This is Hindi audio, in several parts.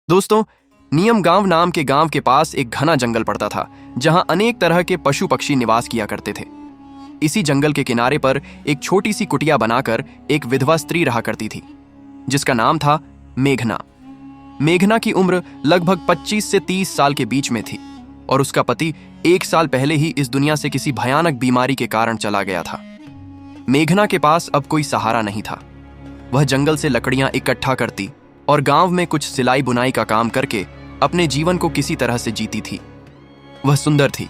दोस्तों, नियम गांव नाम के गांव के पास एक घना जंगल पड़ता था जहां अनेक तरह के पशु पक्षी निवास किया करते थे। इसी जंगल के किनारे पर एक छोटी सी कुटिया बनाकर एक विधवा स्त्री रहा करती थी जिसका नाम था मेघना। मेघना की उम्र लगभग 25 से 30 साल के बीच में थी और उसका पति 1 साल पहले ही इस दुनिया से किसी भयानक बीमारी के कारण चला गया था। मेघना के पास अब कोई सहारा नहीं था। वह जंगल से लकड़ियां इकट्ठा करती और गांव में कुछ सिलाई बुनाई का काम करके अपने जीवन को किसी तरह से जीती थी। वह सुंदर थी,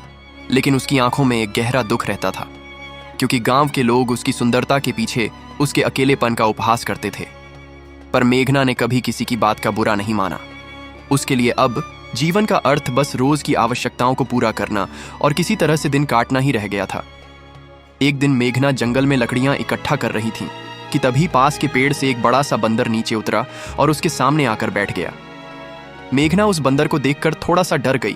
लेकिन उसकी आंखों में एक गहरा दुख रहता था क्योंकि गांव के लोग उसकी सुंदरता के पीछे उसके अकेलेपन का उपहास करते थे। पर मेघना ने कभी किसी की बात का बुरा नहीं माना। उसके लिए अब जीवन का अर्थ बस रोज की आवश्यकताओं को पूरा करना और किसी तरह से दिन काटना ही रह गया था। एक दिन मेघना जंगल में लकड़ियां इकट्ठा कर रही थी कि तभी पास के पेड़ से एक बड़ा सा बंदर नीचे उतरा और उसके सामने आकर बैठ गया। मेघना उस बंदर को देखकर थोड़ा सा डर गई,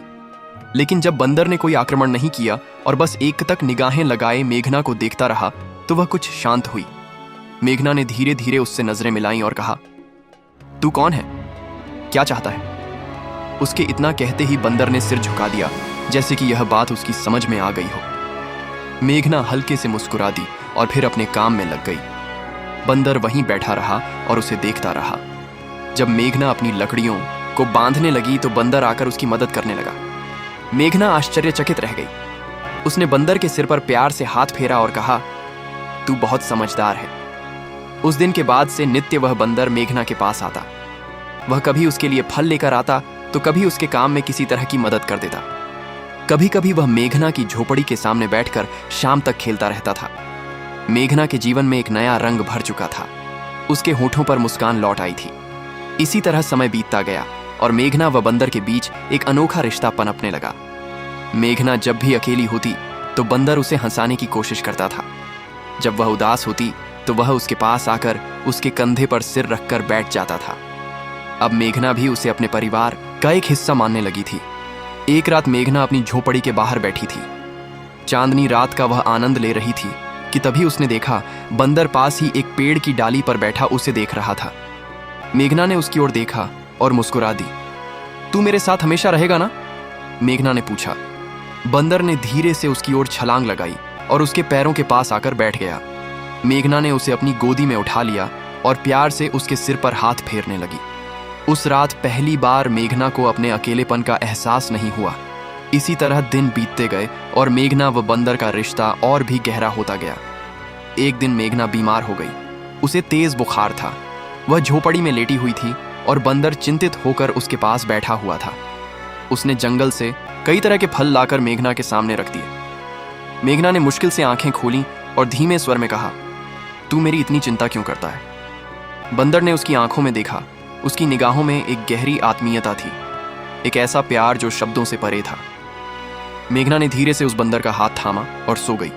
लेकिन जब बंदर ने कोई आक्रमण नहीं किया और बस एकटक निगाहें लगाए मेघना को देखता रहा तो वह कुछ शांत हुई। मेघना ने धीरे धीरे उससे नजरें मिलाईं और कहा, तू कौन है? क्या चाहता है? उसके इतना कहते ही बंदर ने सिर झुका दिया, जैसे कि यह बात उसकी समझ में आ गई हो। मेघना हल्के से मुस्कुरा दी और फिर अपने काम में लग गई। बंदर वहीं बैठा रहा और उसे देखता रहा। जब मेघना अपनी लकड़ियों को बांधने लगी तो बंदर आकर उसकी मदद करने लगा। मेघना आश्चर्यचकित रह गई। उसने बंदर के सिर पर प्यार से हाथ फेरा और कहा, तू बहुत समझदार है। उस दिन के बाद से नित्य वह बंदर मेघना के पास आता। वह कभी उसके लिए फल लेकर आता तो कभी उसके काम में किसी तरह की मदद कर देता। कभी कभी वह मेघना की झोपड़ी के सामने बैठकर शाम तक खेलता रहता था। मेघना के जीवन में एक नया रंग भर चुका था। उसके होठों पर मुस्कान लौट आई थी। इसी तरह समय बीतता गया और मेघना व बंदर के बीच एक अनोखा रिश्ता पनपने लगा। मेघना जब भी अकेली होती तो बंदर उसे हंसाने की कोशिश करता था। जब वह उदास होती तो वह उसके पास आकर उसके कंधे पर सिर रखकर बैठ जाता था। अब मेघना भी उसे अपने परिवार का एक हिस्सा मानने लगी थी। एक रात मेघना अपनी झोपड़ी के बाहर बैठी थी। चांदनी रात का वह आनंद ले रही थी कि तभी उसने देखा बंदर पास ही एक पेड़ की डाली पर बैठा उसे देख रहा था। मेघना ने उसकी ओर देखा और मुस्कुरा दी। तू मेरे साथ हमेशा रहेगा ना? मेघना ने पूछा। बंदर ने धीरे से उसकी ओर छलांग लगाई और उसके पैरों के पास आकर बैठ गया। मेघना ने उसे अपनी गोदी में उठा लिया और प्यार से उसके सिर पर हाथ फेरने लगी। उस रात पहली बार मेघना को अपने अकेलेपन का एहसास नहीं हुआ। इसी तरह दिन बीतते गए और मेघना व बंदर का रिश्ता और भी गहरा होता गया। एक दिन मेघना बीमार हो गई। उसे तेज बुखार था। वह झोपड़ी में लेटी हुई थी और बंदर चिंतित होकर उसके पास बैठा हुआ था। उसने जंगल से कई तरह के फल लाकर मेघना के सामने रख दिए। मेघना ने मुश्किल से आंखें खोली और धीमे स्वर में कहा, तू मेरी इतनी चिंता क्यों करता है? बंदर ने उसकी आंखों में देखा। उसकी निगाहों में एक गहरी आत्मीयता थी, एक ऐसा प्यार जो शब्दों से परे था। मेघना ने धीरे से उस बंदर का हाथ थामा और सो गई।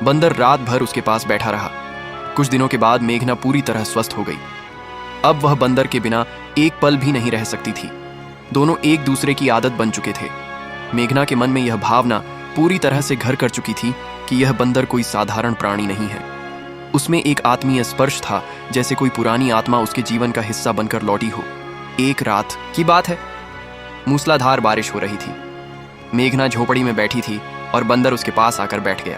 बंदर रात भर उसके पास बैठा रहा। कुछ दिनों के बाद मेघना पूरी तरह स्वस्थ हो गई। अब वह बंदर के बिना एक पल भी नहीं रह सकती थी। दोनों एक दूसरे की आदत बन चुके थे। मेघना के मन में यह भावना पूरी तरह से घर कर चुकी थी कि यह बंदर कोई साधारण प्राणी नहीं है। उसमें एक आत्मीय स्पर्श था, जैसे कोई पुरानी आत्मा उसके जीवन का हिस्सा बनकर लौटी हो। एक रात की बात है, मूसलाधार बारिश हो रही थी। मेघना झोपड़ी में बैठी थी और बंदर उसके पास आकर बैठ गया।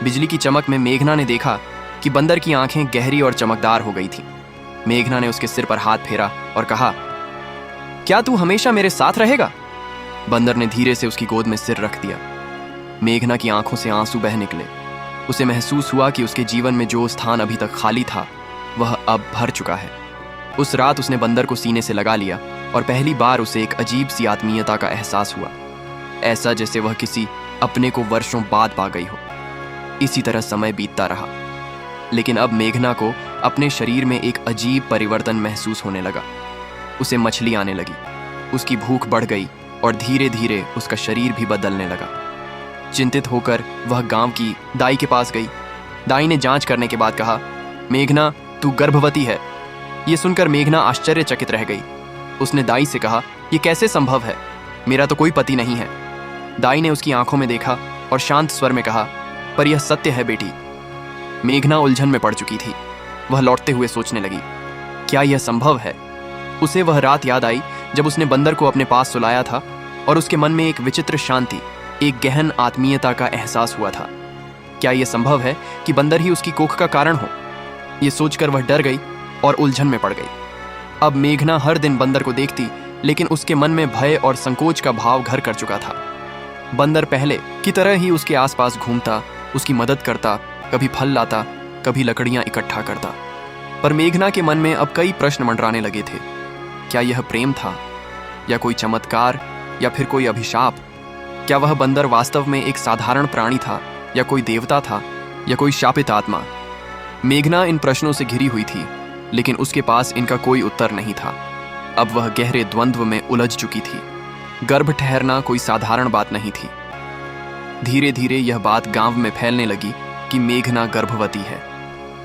बिजली की चमक में मेघना ने देखा कि बंदर की आंखें गहरी और चमकदार हो गई थीं। मेघना ने उसके सिर पर हाथ फेरा और कहा, क्या तू हमेशा मेरे साथ रहेगा? बंदर ने धीरे से उसकी गोद में सिर रख दिया। मेघना की आंखों से आंसू बह निकले। उसे महसूस हुआ कि उसके जीवन में जो स्थान अभी तक खाली था वह अब भर चुका है। उस रात उसने बंदर को सीने से लगा लिया और पहली बार उसे एक अजीब सी आत्मीयता का एहसास हुआ, ऐसा जैसे वह किसी अपने को वर्षों बाद पा गई हो। इसी तरह समय बीतता रहा, लेकिन अब मेघना को अपने शरीर में एक अजीब परिवर्तन महसूस होने लगा। उसे मछली आने लगी, उसकी भूख बढ़ गई और धीरे धीरे उसका शरीर भी बदलने लगा। चिंतित होकर वह गांव की दाई के पास गई। दाई ने जांच करने के बाद कहा, मेघना, तू गर्भवती है। यह सुनकर मेघना आश्चर्यचकित रह गई। उसने दाई से कहा, यह कैसे संभव है? मेरा तो कोई पति नहीं है। दाई ने उसकी आंखों में देखा और शांत स्वर में कहा, पर यह सत्य है बेटी। मेघना उलझन में पड़ चुकी थी। वह लौटते हुए सोचने लगी, क्या यह संभव है? उसे वह रात याद आई जब उसने बंदर को अपने पास सुलाया था और उसके मन में एक विचित्र शांति, एक गहन आत्मीयता का एहसास हुआ था। क्या यह संभव है कि बंदर ही उसकी कोख का कारण हो? यह सोचकर वह डर गई और उलझन में पड़ गई। अब मेघना हर दिन बंदर को देखती, लेकिन उसके मन में भय और संकोच का भाव घर कर चुका था। बंदर पहले की तरह ही उसके आसपास घूमता, उसकी मदद करता, कभी फल लाता, कभी लकड़ियां इकट्ठा करता। पर मेघना के मन में अब कई प्रश्न मंडराने लगे थे। क्या यह प्रेम था, या कोई चमत्कार, या फिर कोई अभिशाप? क्या वह बंदर वास्तव में एक साधारण प्राणी था, या कोई देवता था, या कोई शापित आत्मा? मेघना इन प्रश्नों से घिरी हुई थी, लेकिन उसके पास इनका कोई उत्तर नहीं था। अब वह गहरे द्वंद्व में उलझ चुकी थी। गर्भ ठहरना कोई साधारण बात नहीं थी। धीरे धीरे यह बात गांव में फैलने लगी कि मेघना गर्भवती है।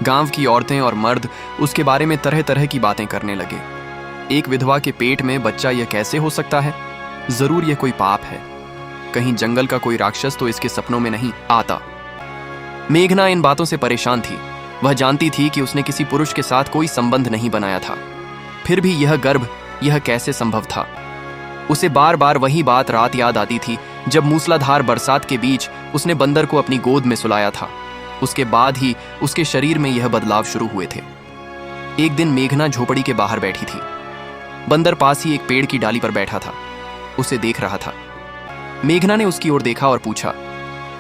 गांव की औरतें और मर्द उसके बारे में तरह तरह की बातें करने लगे। एक विधवा के पेट में बच्चा यह कैसे हो सकता है? जरूर यह कोई पाप है। कहीं जंगल का कोई राक्षस तो इसके सपनों में नहीं आता। मेघना इन बातों से परेशान थी। वह जानती थी कि उसने किसी पुरुष के साथ कोई संबंध नहीं बनाया था। फिर भी यह गर्भ, यह कैसे संभव था? उसे बार बार वही बात रात याद आती थी जब मूसलाधार बरसात के बीच उसने बंदर को अपनी गोद में सुलाया था। उसके बाद ही उसके शरीर में यह बदलाव शुरू हुए थे। एक दिन मेघना झोपड़ी के बाहर बैठी थी। बंदर पास ही एक पेड़ की डाली पर बैठा था, उसे देख रहा था। मेघना ने उसकी ओर देखा और पूछा,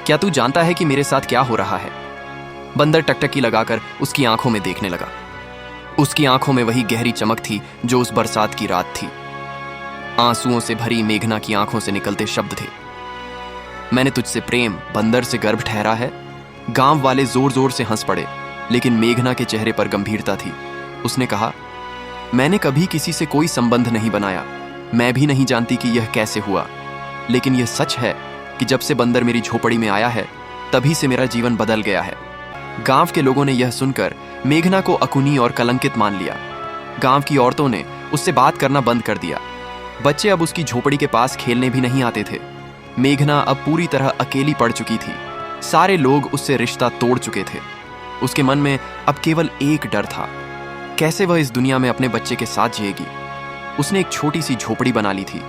क्या तू जानता है कि मेरे साथ क्या हो रहा है? बंदर टकटकी लगाकर उसकी आंखों में देखने लगा। उसकी आंखों में वही गहरी चमक थी जो उस बरसात की रात थी। आंसुओं से भरी मेघना की आंखों से निकलते शब्द थे, मैंने तुझसे प्रेम, बंदर से गर्भ ठहरा है। गांव वाले जोर जोर से हंस पड़े, लेकिन मेघना के चेहरे पर गंभीरता थी। उसने कहा, मैंने कभी किसी से कोई संबंध नहीं बनाया। मैं भी नहीं जानती कि यह कैसे हुआ, लेकिन यह सच है कि जब से बंदर मेरी झोपड़ी में आया है, तभी से मेरा जीवन बदल गया है। गांव के लोगों ने यह सुनकर मेघना को अकुनी और कलंकित मान लिया। गांव की औरतों ने उससे बात करना बंद कर दिया। बच्चे अब उसकी झोपड़ी के पास खेलने भी नहीं आते थे। मेघना अब पूरी तरह अकेली पड़ चुकी थी। सारे लोग उससे रिश्ता तोड़ चुके थे। उसके मन में अब केवल एक डर था, कैसे वह इस दुनिया में अपने बच्चे के साथ जिएगी। उसने एक छोटी सी झोपड़ी बना ली थी,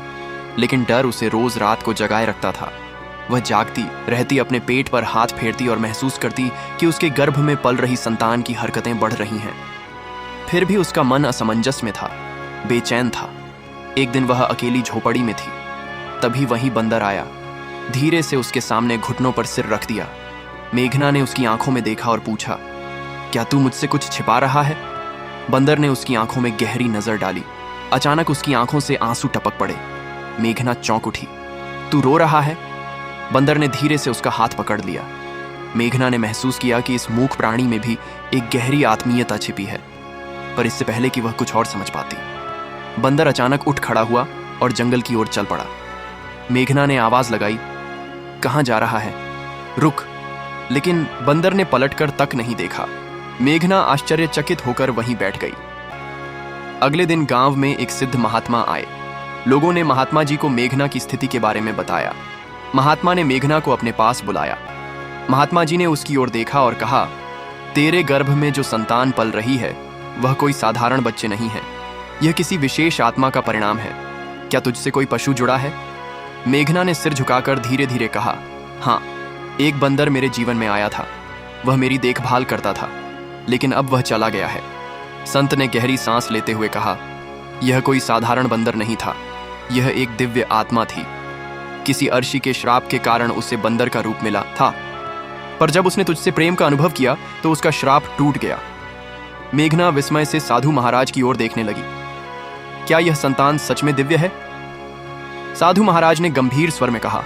लेकिन डर उसे रोज रात को जगाए रखता था। वह जागती रहती, अपने पेट पर हाथ फेरती और महसूस करती कि उसके गर्भ में पल रही संतान की हरकतें बढ़ रही हैं। फिर भी उसका मन असमंजस में था, बेचैन था। एक दिन वह अकेली झोपड़ी में थी, तभी वहीं बंदर आया। धीरे से उसके सामने घुटनों पर सिर रख दिया। मेघना ने उसकी आंखों में देखा और पूछा, क्या तू मुझसे कुछ छिपा रहा है? बंदर ने उसकी आंखों में गहरी नजर डाली। अचानक उसकी आंखों से आंसू टपक पड़े। मेघना चौंक उठी। तू रो रहा है? बंदर ने धीरे से उसका हाथ पकड़ लिया। मेघना ने महसूस किया कि इस मूक प्राणी में भी एक गहरी आत्मीयता छिपी है, पर इससे पहले कि वह कुछ और समझ पाती, बंदर अचानक उठ खड़ा हुआ और जंगल की ओर चल पड़ा। मेघना ने आवाज लगाई, कहां जा रहा है? रुक। लेकिन बंदर ने पलटकर तक नहीं देखा। मेघना आश्चर्यचकित होकर वहीं बैठ गई। अगले दिन गांव में एक सिद्ध महात्मा आए। लोगों ने महात्मा जी को मेघना की स्थिति के बारे में बताया। महात्मा ने मेघना को अपने पास बुलाया। महात्मा जी ने उसकी ओर देखा और कहा, तेरे गर्भ में जो संतान पल रही है वह कोई साधारण बच्चे नहीं है। यह किसी विशेष आत्मा का परिणाम है। क्या तुझसे कोई पशु जुड़ा है? मेघना ने सिर झुकाकर धीरे धीरे कहा, हाँ, एक बंदर मेरे जीवन में आया था। वह मेरी देखभाल करता था, लेकिन अब वह चला गया है। संत ने गहरी सांस लेते हुए कहा, यह कोई साधारण बंदर नहीं था, यह एक दिव्य आत्मा थी। किसी अर्षि के श्राप के कारण उसे बंदर का रूप मिला था, पर जब उसने तुझसे प्रेम का अनुभव किया तो उसका श्राप टूट गया। मेघना विस्मय से साधु महाराज की ओर देखने लगी। क्या यह संतान सच में दिव्य है? साधु महाराज ने गंभीर स्वर में कहा,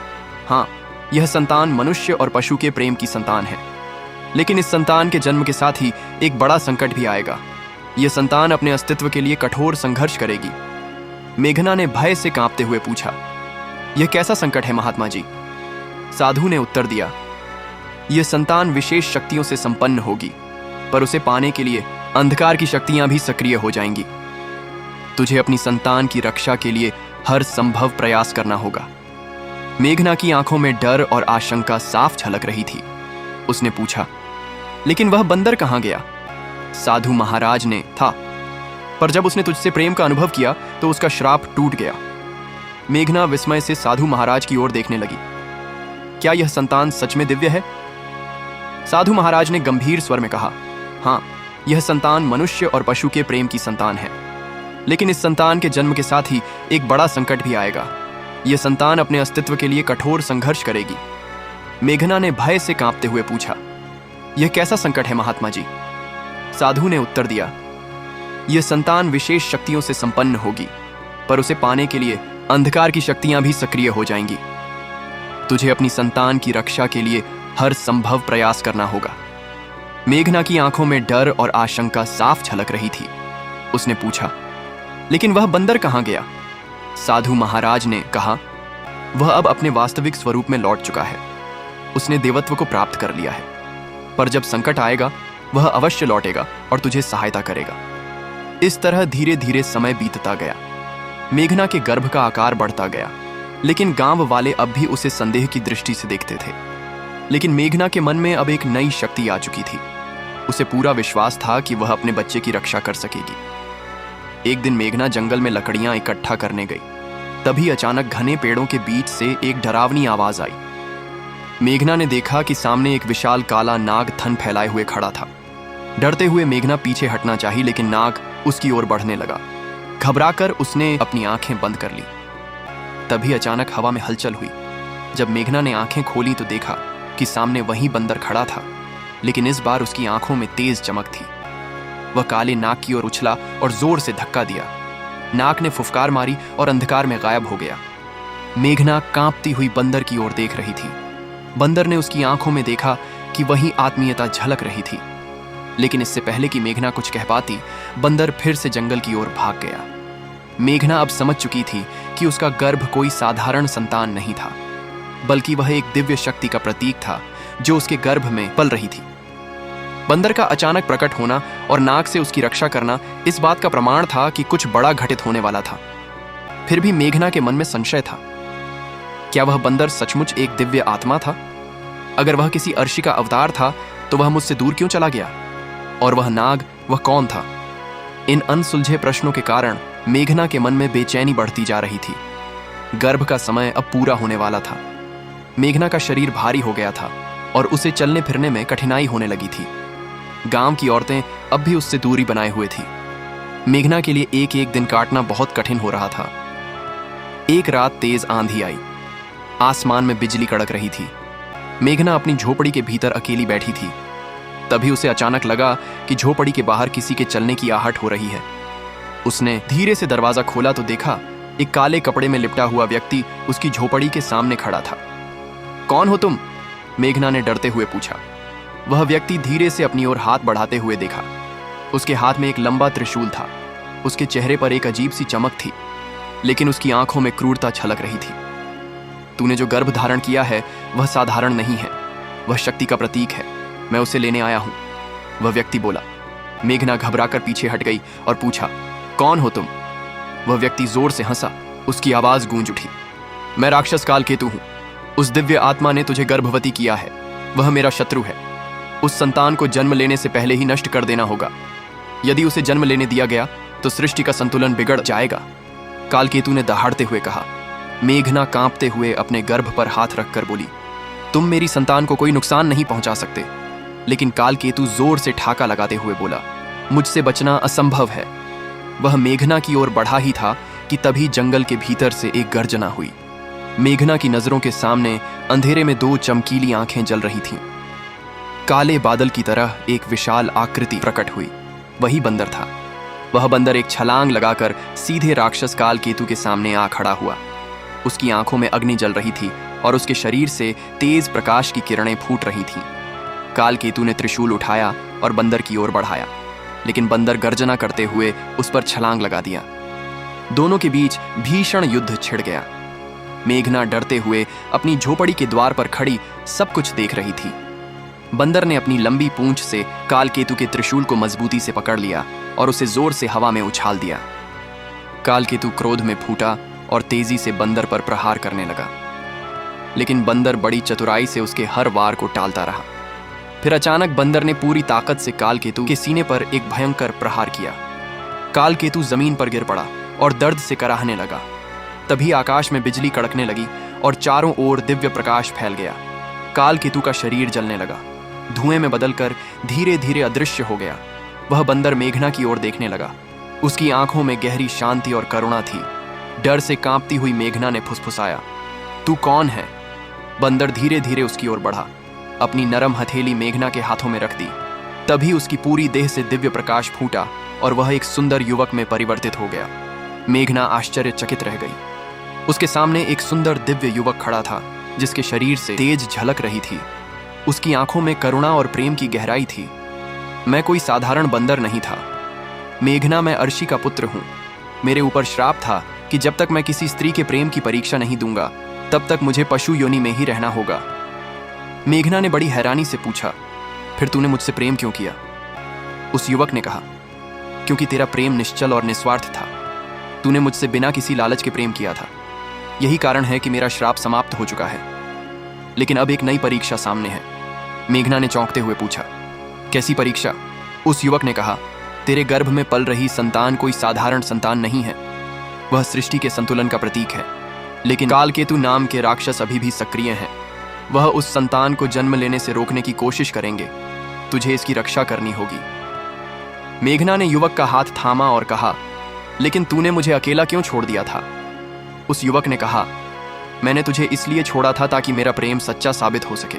हाँ, यह संतान मनुष्य और पशु के प्रेम की संतान है। लेकिन इस संतान के जन्म के साथ ही एक बड़ा संकट भी आएगा। यह संतान अपने अस्तित्व के लिए कठोर संघर्ष करेगी। मेघना ने भय से कांपते हुए पूछा, यह कैसा संकट है महात्मा जी? साधु ने उत्तर दिया, यह संतान विशेष शक्तियों से संपन्न होगी, पर उसे पाने के लिए अंधकार की शक्तियां भी सक्रिय हो जाएंगी। तुझे अपनी संतान की रक्षा के लिए हर संभव प्रयास करना होगा। मेघना की आंखों में डर और आशंका साफ झलक रही थी। उसने पूछा, लेकिन वह बंदर कहां गया? साधु महाराज ने था, पर जब उसने तुझसे प्रेम का अनुभव किया तो उसका श्राप टूट गया। मेघना विस्मय से साधु महाराज की ओर देखने लगी। क्या यह संतान सच में दिव्य है? साधु महाराज ने गंभीर स्वर में कहा, हाँ, यह संतान मनुष्य और पशु के प्रेम की संतान है। लेकिन इस संतान के जन्म के साथ ही एक बड़ा संकट भी आएगा। यह संतान अपने अस्तित्व के लिए कठोर संघर्ष करेगी। मेघना ने भय से कांपते हुए पूछा, यह कैसा संकट है महात्मा जी? साधु ने उत्तर दिया, यह संतान विशेष शक्तियों से संपन्न होगी, पर उसे पाने के लिए अंधकार की शक्तियां भी सक्रिय हो जाएंगी। तुझे अपनी संतान की रक्षा के लिए हर संभव प्रयास करना होगा। मेघना की आंखों में डर और आशंका साफ झलक रही थी। उसने पूछा, लेकिन वह बंदर कहां गया? साधु महाराज ने कहा, वह अब अपने वास्तविक स्वरूप में लौट चुका है। उसने देवत्व को प्राप्त कर लिया है, पर जब संकट आएगा वह अवश्य लौटेगा और तुझे सहायता करेगा। इस तरह धीरे धीरे समय बीतता गया। मेघना के गर्भ का आकार बढ़ता गया, लेकिन गांव वाले अब भी उसे संदेह की दृष्टि से देखते थे। लेकिन मेघना के मन में अब एक नई शक्ति आ चुकी थी। उसे पूरा विश्वास था कि वह अपने बच्चे की रक्षा कर सकेगी। एक दिन मेघना जंगल में लकड़ियां इकट्ठा करने गई। तभी अचानक घने पेड़ों के बीच से एक डरावनी आवाज आई। मेघना ने देखा कि सामने एक विशाल काला नाग थन फैलाए हुए खड़ा था। डरते हुए मेघना पीछे हटना चाही, लेकिन नाग उसकी ओर बढ़ने लगा। घबराकर उसने अपनी आंखें बंद कर ली। तभी अचानक हवा में हलचल हुई। जब मेघना ने आंखें खोली तो देखा कि सामने वही बंदर खड़ा था, लेकिन इस बार उसकी आंखों में तेज चमक थी। वह काले नाग की ओर उछला और जोर से धक्का दिया। नाग ने फुफकार मारी और अंधकार में गायब हो गया। मेघना कांपती हुई बंदर की ओर देख रही थी। बंदर ने उसकी आंखों में देखा कि वही आत्मीयता झलक रही थी। लेकिन इससे पहले कि मेघना कुछ कह पाती, बंदर फिर से जंगल की ओर भाग गया। मेघना अब समझ चुकी थी कि उसका गर्भ कोई साधारण संतान नहीं था, बल्कि वह एक दिव्य शक्ति का प्रतीक था जो उसके गर्भ में पल रही थी। बंदर का अचानक प्रकट होना और नाग से उसकी रक्षा करना इस बात का प्रमाण था कि कुछ बड़ा घटित होने वाला था। फिर भी मेघना के मन में संशय था। क्या वह बंदर सचमुच एक दिव्य आत्मा था? अगर वह किसी अर्षि का अवतार था तो वह मुझसे दूर क्यों चला गया? और वह नाग, वह कौन था? इन अनसुलझे प्रश्नों के कारण मेघना के मन में बेचैनी बढ़ती जा रही थी। गर्भ का समय अब पूरा होने वाला था। मेघना का शरीर भारी हो गया था और उसे चलने फिरने में कठिनाई होने लगी थी। गांव की औरतें अब भी उससे दूरी बनाए हुए थी। मेघना के लिए एक एक दिन काटना बहुत कठिन हो रहा था। एक रात तेज आंधी आई। आसमान में बिजली कड़क रही थी। मेघना अपनी झोपड़ी के भीतर अकेली बैठी थी। तभी उसे अचानक लगा कि झोपड़ी के बाहर किसी के चलने की आहट हो रही है। उसने धीरे से दरवाजा खोला तो देखा एक काले कपड़े में लिपटा हुआ व्यक्ति उसकी झोपड़ी के सामने खड़ा था। कौन हो तुम? मेघना ने डरते हुए पूछा। वह व्यक्ति धीरे से अपनी ओर हाथ बढ़ाते हुए देखा। उसके हाथ में एक लंबा त्रिशूल था। उसके चेहरे पर एक अजीब सी चमक थी, लेकिन उसकी आंखों में क्रूरता छलक रही थी। तूने जो गर्भ धारण किया है वह साधारण नहीं है, वह शक्ति का प्रतीक है। मैं उसे लेने आया हूं, वह व्यक्ति बोला। मेघना घबराकर पीछे हट गई और पूछा, कौन हो तुम? वह व्यक्ति जोर से हंसा। उसकी आवाज गूंज उठी, मैं राक्षस कालकेतु हूं। उस दिव्य आत्मा ने तुझे गर्भवती किया है। वह मेरा शत्रु है। उस संतान को जन्म लेने से पहले ही नष्ट कर देना होगा। यदि उसे जन्म लेने दिया गया तो सृष्टि का संतुलन बिगड़ जाएगा, कालकेतु ने दहाड़ते हुए कहा। मेघना कांपते हुए अपने गर्भ पर हाथ रखकर बोली, तुम मेरी संतान को कोई नुकसान नहीं पहुंचा सकते। लेकिन कालकेतु जोर से ठाका लगाते हुए बोला, मुझसे बचना असंभव है। वह मेघना की ओर बढ़ा ही था कि तभी जंगल के भीतर से एक गर्जना हुई। मेघना की नजरों के सामने अंधेरे में दो चमकीली आंखें जल रही थीं। काले बादल की तरह एक विशाल आकृति प्रकट हुई। वही बंदर था। वह बंदर एक छलांग लगाकर सीधे राक्षस कालकेतु के सामने आ खड़ा हुआ। उसकी आंखों में अग्नि जल रही थी और उसके शरीर से तेज प्रकाश की किरणें फूट रही थीं। कालकेतु ने त्रिशूल उठाया और बंदर की ओर बढ़ाया, लेकिन बंदर गर्जना करते हुए उस पर छलांग लगा दिया। दोनों के बीच भीषण युद्ध छिड़ गया। मेघना डरते हुए अपनी झोपड़ी के द्वार पर खड़ी सब कुछ देख रही थी। बंदर ने अपनी लंबी पूंछ से कालकेतु के त्रिशूल को मजबूती से पकड़ लिया और उसे जोर से हवा में उछाल दिया। कालकेतु क्रोध में फूटा और तेजी से बंदर पर प्रहार करने लगा, लेकिन बंदर बड़ी चतुराई से उसके हर वार को टालता रहा। फिर अचानक बंदर ने पूरी ताकत से कालकेतु के सीने पर एक भयंकर प्रहार किया। कालकेतु जमीन पर गिर पड़ा और दर्द से कराहने लगा। तभी आकाश में बिजली कड़कने लगी और चारों ओर दिव्य प्रकाश फैल गया। कालकेतु का शरीर जलने लगा, धुएं में बदलकर धीरे धीरे अदृश्य हो गया। वह बंदर मेघना की ओर देखने लगा। उसकी आंखों में गहरी शांति और करुणा थी। डर से कांपती हुई मेघना ने फुसफुसाया, तू कौन है? बंदर धीरे धीरे उसकी ओर बढ़ा, अपनी नरम हथेली मेघना के हाथों में रख दी। तभी उसकी पूरी देह से दिव्य प्रकाश फूटा और वह एक सुंदर युवक में परिवर्तित हो गया। मेघना आश्चर्यचकित रह गई। उसके सामने एक सुंदर दिव्य युवक खड़ा था, जिसके शरीर से तेज झलक रही थी। उसकी आंखों में करुणा और प्रेम की गहराई थी। मैं कोई साधारण बंदर नहीं था। मेघना, मैं अर्शी का पुत्र हूं। मेरे ऊपर श्राप था कि जब तक मैं किसी स्त्री के प्रेम की परीक्षा नहीं दूंगा, तब तक मुझे पशु योनि में ही रहना होगा। मेघना ने बड़ी हैरानी से पूछा, फिर तूने मुझसे प्रेम क्यों किया? उस युवक ने कहा, क्योंकि तेरा प्रेम निश्चल और निस्वार्थ था। तूने मुझसे बिना किसी लालच के प्रेम किया था। यही कारण है कि मेरा श्राप समाप्त हो चुका है। लेकिन अब एक नई परीक्षा सामने है। मेघना ने चौंकते हुए पूछा, कैसी परीक्षा? उस युवक ने कहा, तेरे गर्भ में पल रही संतान कोई साधारण संतान नहीं है। वह सृष्टि के संतुलन का प्रतीक है। लेकिन कालकेतु नाम के राक्षस अभी भी सक्रिय हैं। वह उस संतान को जन्म लेने से रोकने की कोशिश करेंगे। तुझे इसकी रक्षा करनी होगी। मेघना ने युवक का हाथ थामा और कहा, लेकिन तूने मुझे अकेला क्यों छोड़ दिया था? उस युवक ने कहा, मैंने तुझे इसलिए छोड़ा था ताकि मेरा प्रेम सच्चा साबित हो सके।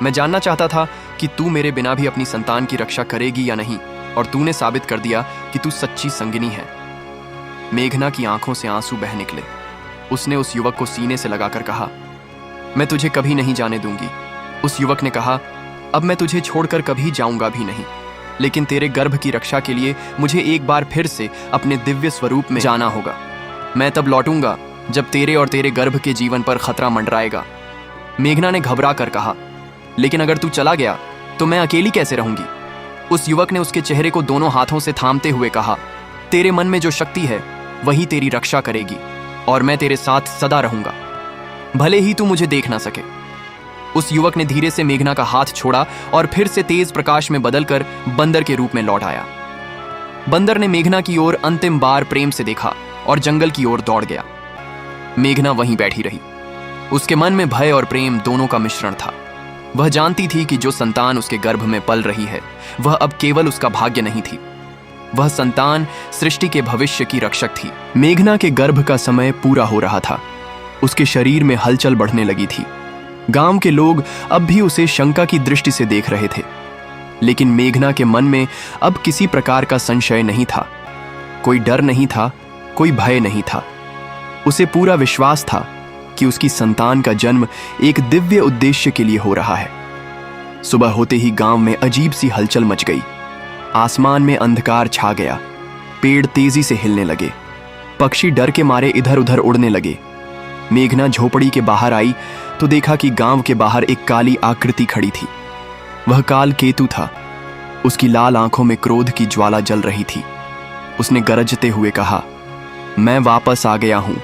मैं जानना चाहता था कि तू मेरे बिना भी अपनी संतान की रक्षा करेगी या नहीं, और तूने साबित कर दिया कि तू सच्ची संगिनी है। मेघना की आंखों से आंसू बह निकले। उसने उस युवक को सीने से लगाकर कहा, मैं तुझे कभी नहीं जाने दूंगी। उस युवक ने कहा, अब मैं तुझे छोड़कर कभी जाऊंगा भी नहीं, लेकिन तेरे गर्भ की रक्षा के लिए मुझे एक बार फिर से अपने दिव्य स्वरूप में जाना होगा। मैं तब लौटूंगा जब तेरे और तेरे गर्भ के जीवन पर खतरा मंडराएगा। मेघना ने घबरा कर कहा, लेकिन अगर तू चला गया तो मैं अकेली कैसे रहूंगी? उस युवक ने उसके चेहरे को दोनों हाथों से थामते हुए कहा, तेरे मन में जो शक्ति है वही तेरी रक्षा करेगी, और मैं तेरे साथ सदा रहूंगा, भले ही तू मुझे देख ना सके। उस युवक ने धीरे से मेघना का हाथ छोड़ा और फिर से तेज प्रकाश में बदलकर बंदर के रूप में लौट आया। बंदर ने मेघना की ओर अंतिम बार प्रेम से देखा और जंगल की ओर दौड़ गया। मेघना वहीं बैठी रही। उसके मन में भय और प्रेम दोनों का मिश्रण था। वह जानती थी कि जो संतान उसके गर्भ में पल रही है, वह अब केवल उसका भाग्य नहीं थी। वह संतान सृष्टि के भविष्य की रक्षक थी। मेघना के गर्भ का समय पूरा हो रहा था। उसके शरीर में हलचल बढ़ने लगी थी। गांव के लोग अब भी उसे शंका की दृष्टि से देख रहे थे, लेकिन मेघना के मन में अब किसी प्रकार का संशय नहीं था। कोई डर नहीं था, कोई भय नहीं था। उसे पूरा विश्वास था कि उसकी संतान का जन्म एक दिव्य उद्देश्य के लिए हो रहा है। सुबह होते ही गांव में अजीब सी हलचल मच गई। आसमान में अंधकार छा गया। पेड़ तेजी से हिलने लगे। पक्षी डर के मारे इधर उधर उड़ने लगे। मेघना झोपड़ी के बाहर आई तो देखा कि गांव के बाहर एक काली आकृति खड़ी थी। वह कालकेतु था। उसकी लाल आंखों में क्रोध की ज्वाला जल रही थी। उसने गरजते हुए कहा, मैं वापस आ गया हूं।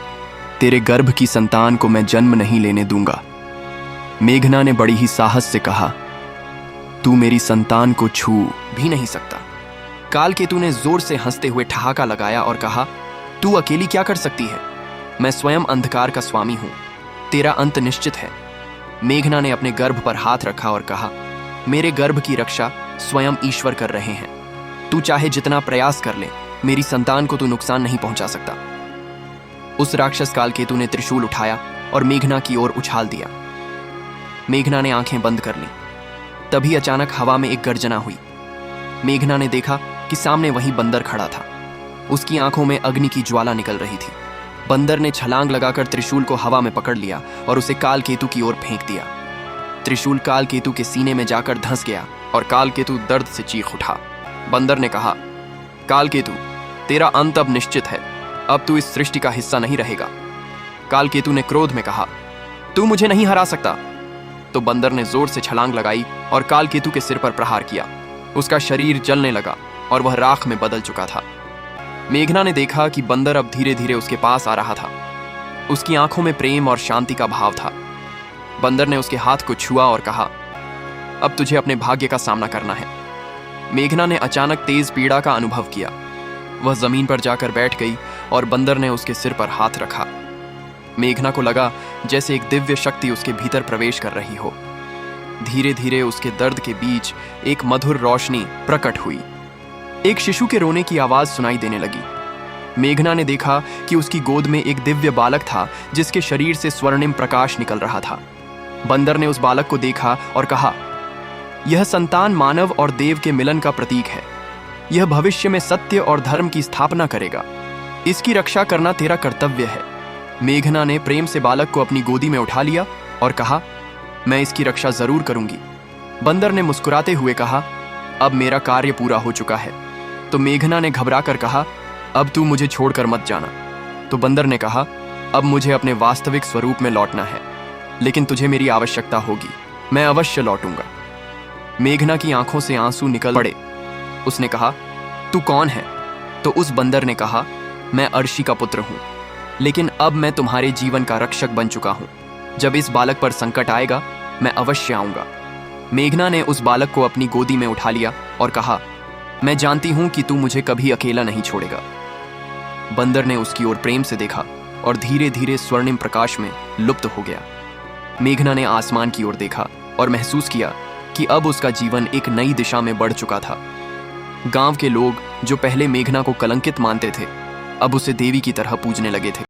तेरे गर्भ की संतान को मैं जन्म नहीं लेने दूंगा। मेघना ने बड़ी ही साहस से कहा, तू मेरी संतान को छू भी नहीं सकता। कालकेतु ने जोर से हंसते हुए ठहाका लगाया और कहा, तू अकेली क्या कर सकती है? मैं स्वयं अंधकार का स्वामी हूं। तेरा अंत निश्चित है। मेघना ने अपने गर्भ पर हाथ रखा और कहा, मेरे गर्भ की रक्षा स्वयं ईश्वर कर रहे हैं। तू चाहे जितना प्रयास कर ले, मेरी संतान को तू नुकसान नहीं पहुंचा सकता। उस राक्षस कालकेतु ने त्रिशूल उठाया और मेघना की ओर उछाल दिया। मेघना ने आंखें बंद कर ली। तभी अचानक हवा में एक गर्जना हुई। मेघना ने देखा कि सामने वही बंदर खड़ा था। उसकी आंखों में अग्नि की ज्वाला निकल रही थी। बंदर ने छलांग लगाकर त्रिशूल को हवा में पकड़ लिया और उसे कालकेतु की ओर फेंक दिया। त्रिशूल कालकेतु के सीने में जाकर धंस गया और कालकेतु दर्द से चीख उठा। बंदर ने कहा, कालकेतु, तेरा अंत अब निश्चित है। अब तू इस सृष्टि का हिस्सा नहीं रहेगा। कालकेतु ने क्रोध में कहा, तू मुझे नहीं हरा सकता। तो बंदर ने जोर से छलांग लगाई और कालकेतु के सिर पर प्रहार किया। उसका शरीर जलने लगा और वह राख में बदल चुका था। मेघना ने देखा कि बंदर अब धीरे धीरे उसके पास आ रहा था। उसकी आंखों में प्रेम और शांति का भाव था। बंदर ने उसके हाथ को छुआ और कहा, अब तुझे अपने भाग्य का सामना करना है। मेघना ने अचानक तेज पीड़ा का अनुभव किया। वह जमीन पर जाकर बैठ गई और बंदर ने उसके सिर पर हाथ रखा। मेघना को लगा जैसे एक दिव्य शक्ति उसके भीतर प्रवेश कर रही हो। धीरे धीरे उसके दर्द के बीच एक मधुर रोशनी प्रकट हुई। एक शिशु के रोने की आवाज सुनाई देने लगी। मेघना ने देखा कि उसकी गोद में एक दिव्य बालक था जिसके शरीर से स्वर्णिम प्रकाश निकल रहा था। बंदर ने उस बालक को देखा और कहा, यह संतान मानव और देव के मिलन का प्रतीक है। यह भविष्य में सत्य और धर्म की स्थापना करेगा। इसकी रक्षा करना तेरा कर्तव्य है। मेघना ने प्रेम से बालक को अपनी गोदी में उठा लिया और कहा, मैं इसकी रक्षा जरूर करूंगी। बंदर ने मुस्कुराते हुए कहा, अब मेरा कार्य पूरा हो चुका है। तो मेघना ने घबराकर कहा, अब तू मुझे छोड़कर मत जाना। तो बंदर ने कहा, अब मुझे अपने वास्तविक स्वरूप में लौटना है, लेकिन तुझे मेरी आवश्यकता होगी। मैं अवश्य लौटूंगा। मेघना की आंखों से आंसू निकल पड़े। उसने कहा, तू कौन है? तो उस बंदर ने कहा, मैं अर्शी का पुत्र हूं, लेकिन अब मैं तुम्हारे जीवन का रक्षक बन चुका हूं। जब इस बालक पर संकट आएगा, मैं अवश्य आऊंगा। मेघना ने उस बालक को अपनी गोदी में उठा लिया और कहा, मैं जानती हूं कि तू मुझे कभी अकेला नहीं छोड़ेगा। बंदर ने उसकी ओर प्रेम से देखा और धीरे धीरे स्वर्णिम प्रकाश में लुप्त हो गया। मेघना ने आसमान की ओर देखा और महसूस किया कि अब उसका जीवन एक नई दिशा में बढ़ चुका था। गांव के लोग जो पहले मेघना को कलंकित मानते थे, अब उसे देवी की तरह पूजने लगे थे।